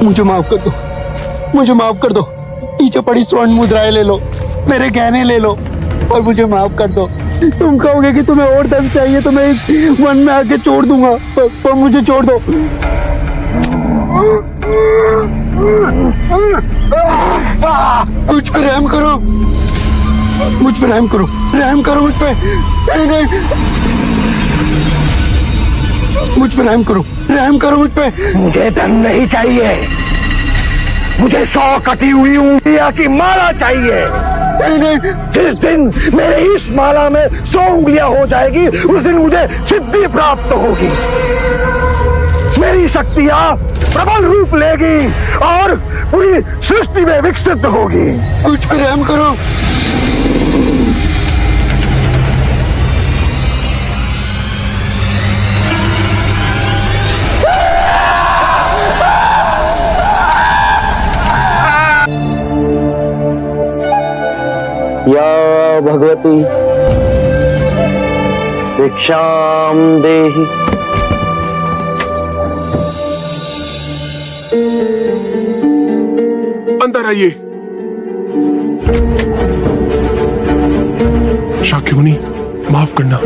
मुझे माफ कर दो, मुझे माफ कर दो। नीचे पड़ी स्वर्ण मुद्राएं ले लो, मेरे गहने ले लो और मुझे माफ कर दो। तुम कहोगे कि तुम्हें और धन चाहिए तो मैं इस वन में आके छोड़ दूंगा, पर मुझे छोड़ दो। मुझ पे रहम करो, मुझ पे रहम करो, रहम करो मुझ पे। नहीं, मुझ पे रहम करो, रहम करो मुझ पे। मुझे धन नहीं चाहिए, मुझे 100 कटी हुई उंगलियां की माला चाहिए। नहीं, जिस दिन मेरे इस माला में 100 उंगलियां हो जाएगी उस दिन मुझे सिद्धि प्राप्त होगी। मेरी शक्तियां प्रबल रूप लेगी और पूरी सृष्टि में विकसित होगी। मुझ पे रहम करो। या भगवती भिक्षाम देहि। अंदर आइए। शाक्यमुनि, माफ करना,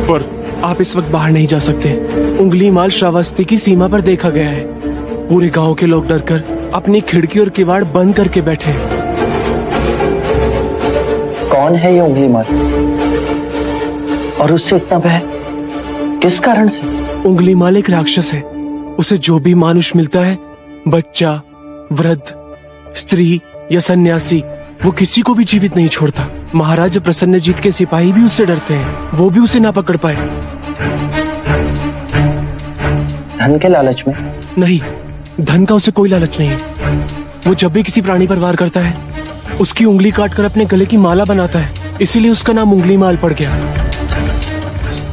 पर आप इस वक्त बाहर नहीं जा सकते। उंगली माल श्रावस्ती की सीमा पर देखा गया है। पूरे गांव के लोग डरकर अपनी खिड़की और किवाड़ बंद करके बैठे हैं। कौन है ये उंगली माल और उससे इतना भय किस कारण से? उंगली माल एक राक्षस है। उसे जो भी मानुष मिलता है, बच्चा, वृद्ध, स्त्री या सन्यासी, वो किसी को भी जीवित नहीं छोड़ता। महाराज प्रसन्नजीत के सिपाही भी उससे डरते हैं, वो भी उसे ना पकड़ पाए। धन के लालच में? नहीं, धन का उसे कोई लालच नहीं है। वो जब भी किसी प्राणी पर वार करता है, उसकी उंगली काटकर अपने गले की माला बनाता है, इसीलिए उसका नाम उंगली माल पड़ गया।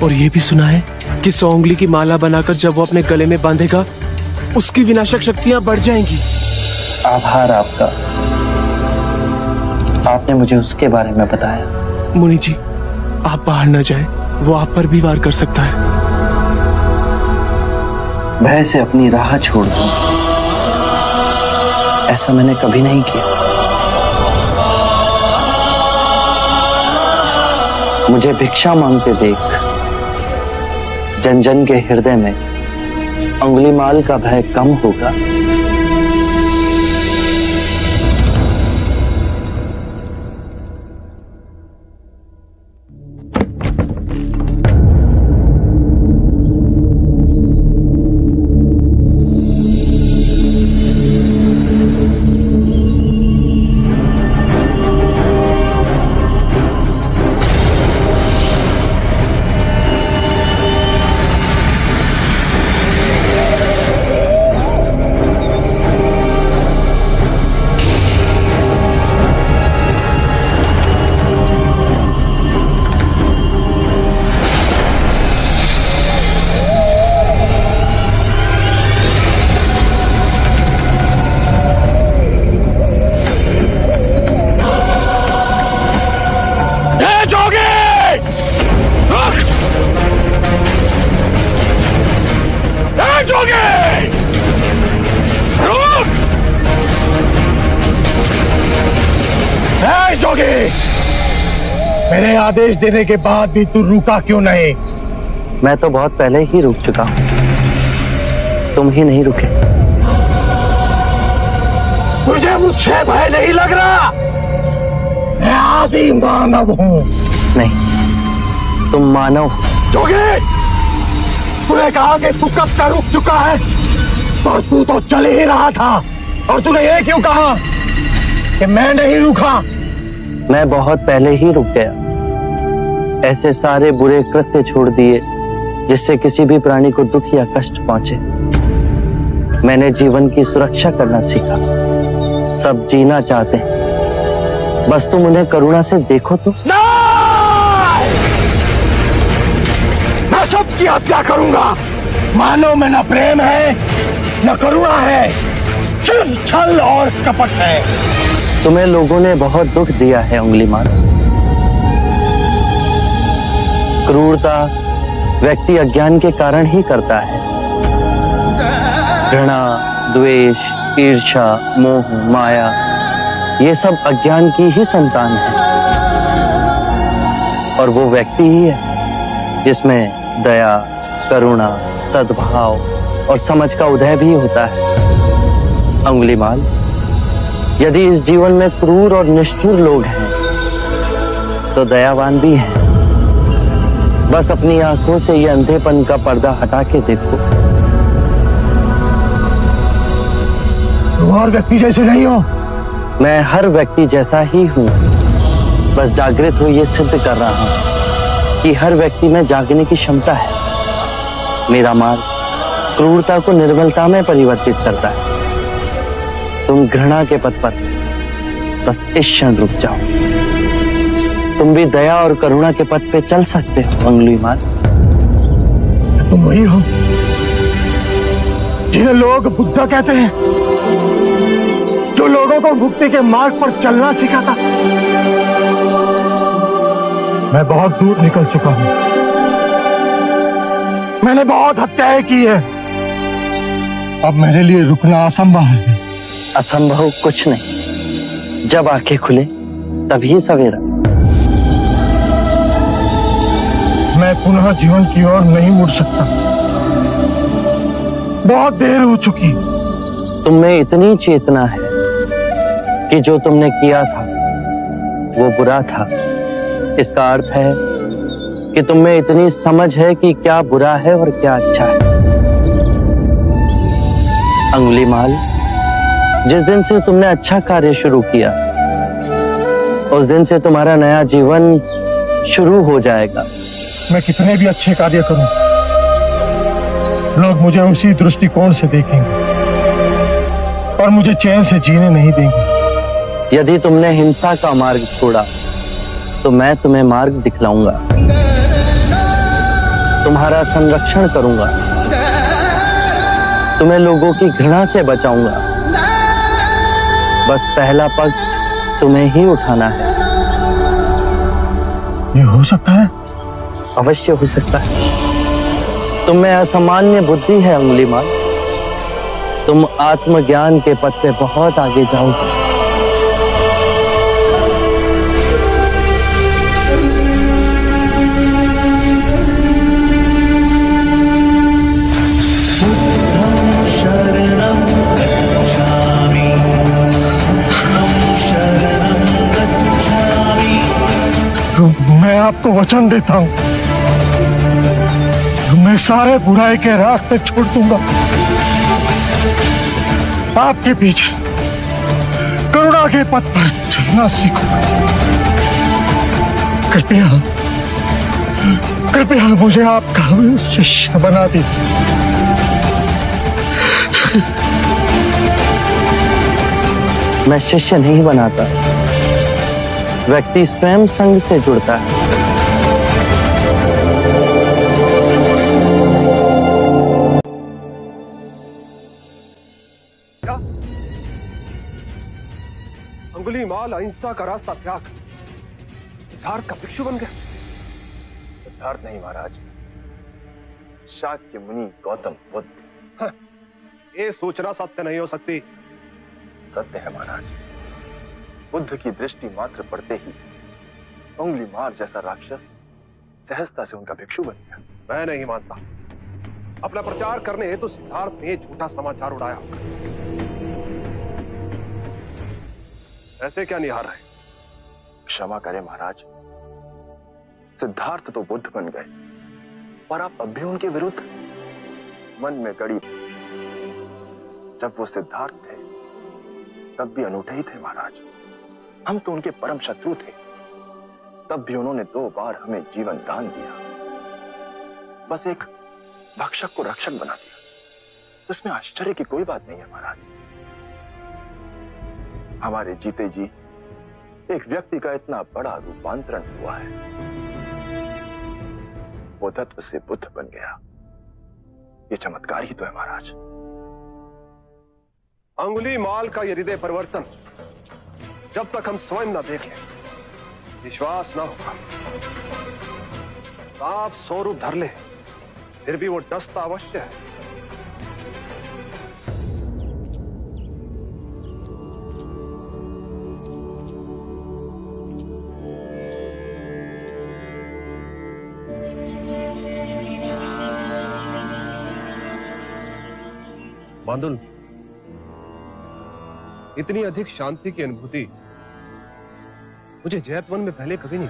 और ये भी सुना है कि 100 उंगली की माला बनाकर जब वो अपने गले में बांधेगा, उसकी विनाशक शक्तियां बढ़ जाएंगी। आभार आपका, आपने मुझे उसके बारे में बताया। मुनि जी, आप बाहर न जाएं, वो आप पर भी वार कर सकता है। भय से अपनी राह छोड़ दूं, ऐसा मैंने कभी नहीं किया। मुझे भिक्षा मांगते देख जन जन के हृदय में उंगली माल का भय कम होगा। मेरे आदेश देने के बाद भी तू रुका क्यों नहीं? मैं तो बहुत पहले ही रुक चुका हूं, तुम ही नहीं रुके। तुझे मुझसे भय नहीं लग रहा? मैं आदि मानव हूं। नहीं, तुम मानव हो। जोगी, तूने कहा कि तू कब का रुक चुका है, और तू तो चल ही रहा था, और तूने ये क्यों कहा कि मैं नहीं रुका? मैं बहुत पहले ही रुक गया। ऐसे सारे बुरे कृत्य छोड़ दिए जिससे किसी भी प्राणी को दुख या कष्ट पहुंचे। मैंने जीवन की सुरक्षा करना सीखा। सब जीना चाहते हैं, बस तुम उन्हें करुणा से देखो तो। मैं सबकी हत्या करूंगा। मानव में न प्रेम है न करुणा है, सिर्फ छल और कपट है। तुम्हें लोगों ने बहुत दुख दिया है उंगली माल। क्रूरता व्यक्ति अज्ञान के कारण ही करता है। घृणा, द्वेष, ईर्ष्या, मोह, माया, ये सब अज्ञान की ही संतान है। और वो व्यक्ति ही है जिसमें दया, करुणा, सद्भाव और समझ का उदय भी होता है। अंगुलीमाल, यदि इस जीवन में क्रूर और निष्ठुर लोग हैं तो दयावान भी हैं। बस अपनी आंखों से ये अंधेपन का पर्दा हटा के देखो। तुम और व्यक्ति जैसे नहीं हो। मैं हर व्यक्ति जैसा ही हूं, बस जागृत हो ये सिद्ध कर रहा हूं कि हर व्यक्ति में जागने की क्षमता है। मेरा मार्ग क्रूरता को निर्मलता में परिवर्तित करता है। तुम घृणा के पथ पर बस इस क्षण रुक जाओ। तुम भी दया और करुणा के पथ पे चल सकते हो अंगुलीमाल। तुम वही हो जिन्हें लोग बुद्धा कहते हैं, जो लोगों को मुक्ति के मार्ग पर चलना सिखाता। मैं बहुत दूर निकल चुका हूं। मैंने बहुत हत्याएं की है। अब मेरे लिए रुकना असंभव है। असंभव कुछ नहीं। जब आंखें खुले तभी सवेरा। मैं पुनः जीवन की ओर नहीं मुड़ सकता। बहुत देर हो चुकी। तुम में इतनी चेतना है कि जो तुमने किया था वो बुरा था। इसका अर्थ है कि तुम में इतनी समझ है कि क्या बुरा है और क्या अच्छा है। अंगुलीमाल, जिस दिन से तुमने अच्छा कार्य शुरू किया उस दिन से तुम्हारा नया जीवन शुरू हो जाएगा। मैं कितने भी अच्छे कार्य करूं, लोग मुझे उसी दृष्टिकोण से देखेंगे और मुझे चैन से जीने नहीं देंगे। यदि तुमने हिंसा का मार्ग छोड़ा तो मैं तुम्हें मार्ग दिखलाऊंगा। तुम्हारा संरक्षण करूंगा। तुम्हें लोगों की घृणा से बचाऊंगा। बस पहला पग तुम्हें ही उठाना है। ये हो सकता है? अवश्य हो सकता है। तुम में असामान्य बुद्धि है अंगुलीमाल। तुम आत्मज्ञान के पथ पे बहुत आगे जाओगे। मैं आपको वचन देता हूं, मैं सारे बुराई के रास्ते छोड़ दूंगा। आपके पीछे करुणा के पथ पर चलना सीखूंगा। कृपया कृपया मुझे आपका शिष्य बना दीजिए। मैं शिष्य नहीं बनाता। व्यक्ति स्वयं संग से जुड़ता है। अंगुलीमाल अहिंसा का रास्ता त्याग सिद्धार्थ का भिक्षु बन गया। सिद्धार्थ नहीं महाराज, शाक्य मुनि गौतम बुद्ध। ये सूचना सत्य नहीं हो सकती। सत्य है महाराज। बुद्ध की दृष्टि मात्र पड़ते ही अंगुलीमाल जैसा राक्षस सहजता से उनका भिक्षु बन गया। मैं नहीं मानता। अपना प्रचार करने हेतु सिद्धार्थ ने झूठा समाचार उड़ाया। ऐसे क्या निहार है? क्षमा करें महाराज, सिद्धार्थ तो बुद्ध बन गए पर आप अब भी उनके विरुद्ध मन में गड़ी। जब वो सिद्धार्थ थे तब भी अनूठे ही थे महाराज। हम तो उनके परम शत्रु थे, तब भी उन्होंने 2 बार हमें जीवन दान दिया। बस एक भक्षक को रक्षक बना दिया। उसमें आश्चर्य की कोई बात नहीं है महाराज। हमारे जीते जी एक व्यक्ति का इतना बड़ा रूपांतरण हुआ है। वो तत्व से बुद्ध बन गया। ये चमत्कार ही तो है महाराज। अंगुलीमाल का ये हृदय परिवर्तन जब तक हम स्वयं न देख लें विश्वास न होगा। सांप 100 रूप धर ले फिर भी वो डसता अवश्य है। बांदुल, इतनी अधिक शांति की अनुभूति मुझे जैतवन में पहले कभी नहीं।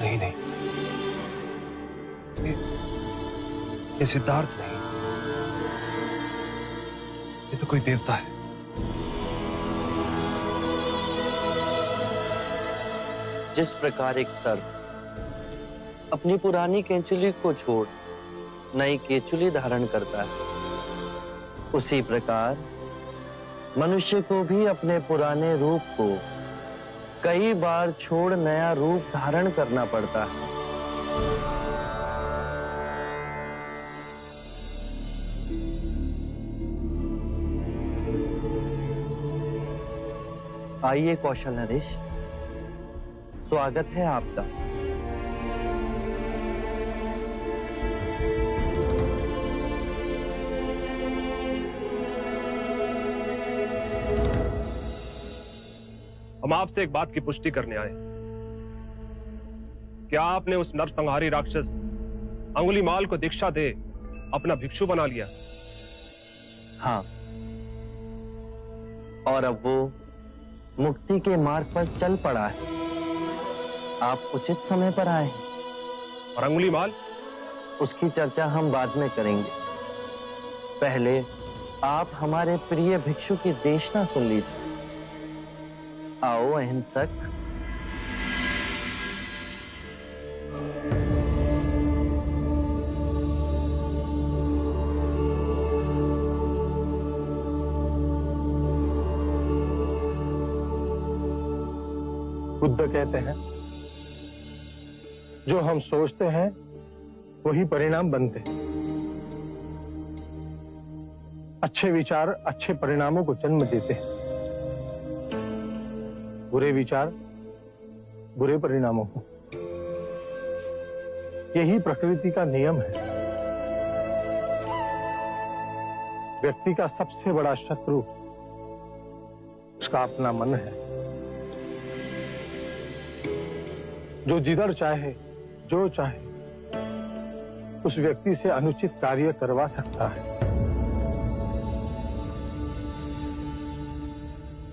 नहीं नहीं, ये सिद्धार्थ नहीं, ये तो कोई देवता है। जिस प्रकार एक सर्प अपनी पुरानी केंचुली को छोड़ नई केंचुली धारण करता है, उसी प्रकार मनुष्य को भी अपने पुराने रूप को कई बार छोड़ नया रूप धारण करना पड़ता है। आइए कौशल नरेश, स्वागत है आपका। हम आपसे एक बात की पुष्टि करने आए। क्या आपने उस नरसंहारी राक्षस अंगुलीमाल को दीक्षा दे अपना भिक्षु बना लिया? हाँ, और अब वो मुक्ति के मार्ग पर चल पड़ा है। आप उचित समय पर आए हैं। और अंगुलीमाल? उसकी चर्चा हम बाद में करेंगे। पहले आप हमारे प्रिय भिक्षु की देशना सुन लीजिए। आओ अहिंसक। बुद्ध कहते हैं, जो हम सोचते हैं वही परिणाम बनते हैं। अच्छे विचार अच्छे परिणामों को जन्म देते हैं, बुरे विचार बुरे परिणामों को। यही प्रकृति का नियम है। व्यक्ति का सबसे बड़ा शत्रु उसका अपना मन है, जो जिधर चाहे जो चाहे उस व्यक्ति से अनुचित कार्य करवा सकता है।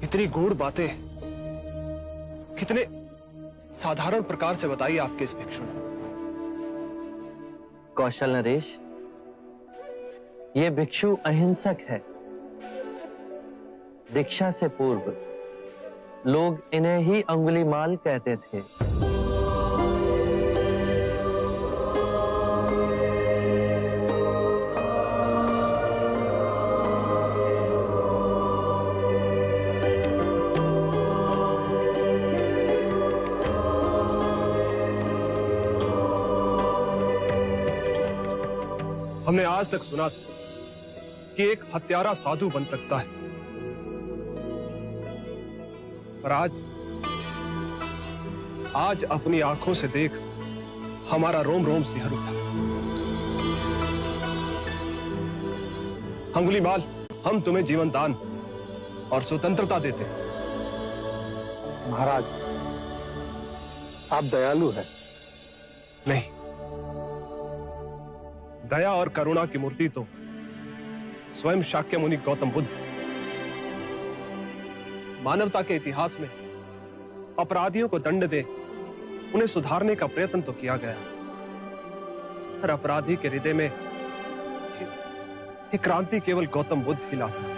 इतनी गूढ़ बातें कितने साधारण प्रकार से बताई आपके इस भिक्षु ने। कौशल नरेश, ये भिक्षु अहिंसक है। दीक्षा से पूर्व लोग इन्हें ही अंगुलीमाल कहते थे। हमने आज तक सुना था कि एक हत्यारा साधु बन सकता है, पर आज अपनी आंखों से देख हमारा रोम रोम सिहर उठा। अंगुलीमाल, हम तुम्हें जीवन दान और स्वतंत्रता देते हैं। महाराज, आप दयालु हैं। नहीं, दया और करुणा की मूर्ति तो स्वयं शाक्य मुनि गौतम बुद्ध। मानवता के इतिहास में अपराधियों को दंड दे उन्हें सुधारने का प्रयत्न तो किया गया, पर अपराधी के हृदय में एक क्रांति केवल गौतम बुद्ध ही ला सकते।